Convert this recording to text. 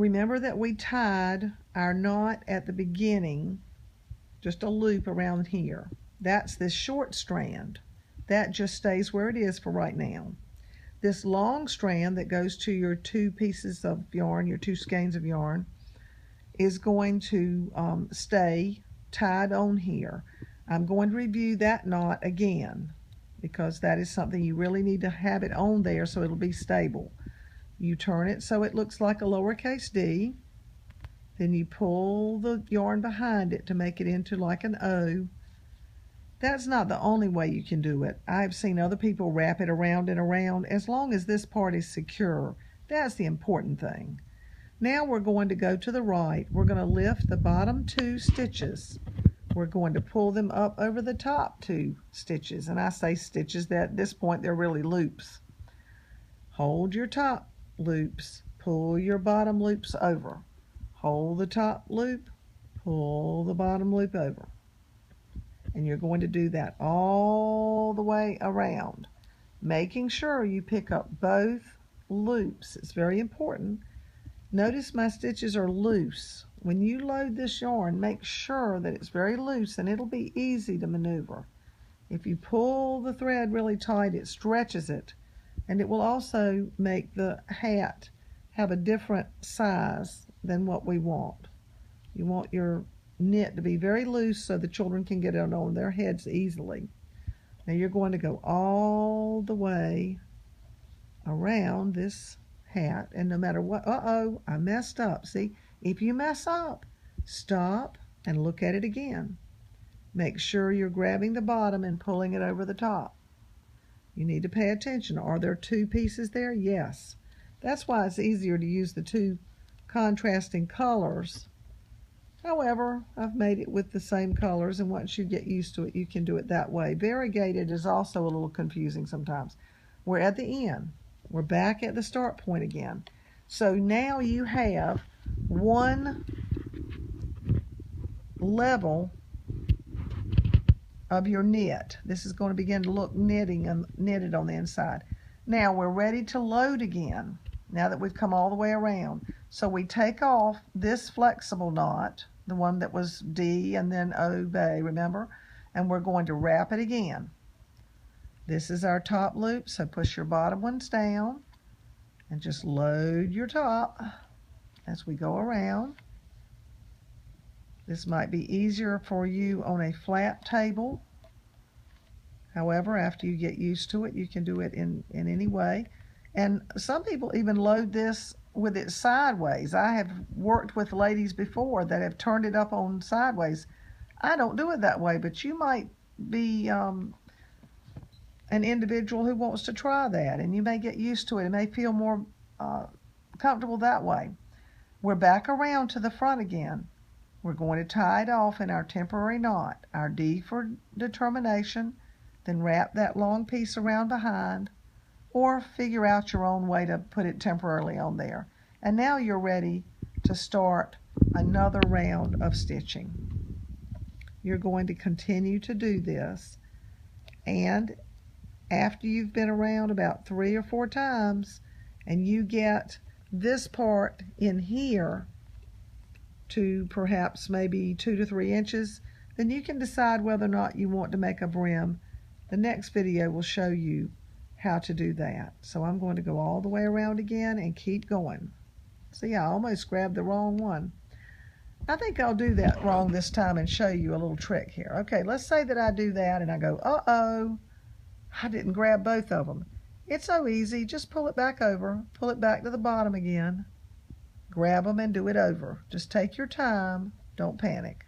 remember that we tied our knot at the beginning, just a loop around here. That's this short strand. That just stays where it is for right now. This long strand that goes to your 2 pieces of yarn, your 2 skeins of yarn, is going to stay tied on here. I'm going to review that knot again because that is something you really need to have it on there so it'll be stable. You turn it so it looks like a lowercase d, then you pull the yarn behind it to make it into like an O. That's not the only way you can do it. I've seen other people wrap it around and around. As long as this part is secure, that's the important thing. Now we're going to go to the right. We're going to lift the bottom 2 stitches. We're going to pull them up over the top 2 stitches. And I say stitches, that at this point they're really loops. Hold your top loops, pull your bottom loops over. Hold the top loop, pull the bottom loop over. And you're going to do that all the way around, making sure you pick up both loops. It's very important. Notice my stitches are loose. When you load this yarn, make sure that it's very loose and it'll be easy to maneuver. If you pull the thread really tight, it stretches it, and it will also make the hat have a different size than what we want. You want your knit to be very loose so the children can get it on their heads easily. Now you're going to go all the way around this hat, and no matter what, I messed up. See, if you mess up, stop and look at it again. Make sure you're grabbing the bottom and pulling it over the top. You need to pay attention. Are there 2 pieces there? Yes. That's why it's easier to use the 2 contrasting colors. However, I've made it with the same colors, and once you get used to it, you can do it that way. Variegated is also a little confusing sometimes. We're at the end. We're back at the start point again. So now you have one level of your knit. This is going to begin to look knitted on the inside. Now we're ready to load again, now that we've come all the way around. So we take off this flexible knot, the one that was D and then O bay, remember? And we're going to wrap it again. This is our top loop, so push your bottom ones down and just load your top as we go around. This might be easier for you on a flat table. However, after you get used to it, you can do it in any way. And some people even load this with it sideways. I have worked with ladies before that have turned it up on sideways. I don't do it that way, but you might be an individual who wants to try that, and you may get used to it. It may feel more comfortable that way. We're back around to the front again. We're going to tie it off in our temporary knot, our D for determination, then wrap that long piece around behind, or figure out your own way to put it temporarily on there. And now you're ready to start another round of stitching. You're going to continue to do this, and after you've been around about 3 or 4 times and you get this part in here to perhaps maybe 2 to 3 inches, then you can decide whether or not you want to make a brim. The next video will show you how to do that. So I'm going to go all the way around again and keep going. See, I almost grabbed the wrong one. I think I'll do that wrong this time and show you a little trick here. Okay, let's say that I do that and I go, uh-oh, I didn't grab both of them. It's so easy. Just pull it back over, pull it back to the bottom again, grab them and do it over. Just take your time. Don't panic.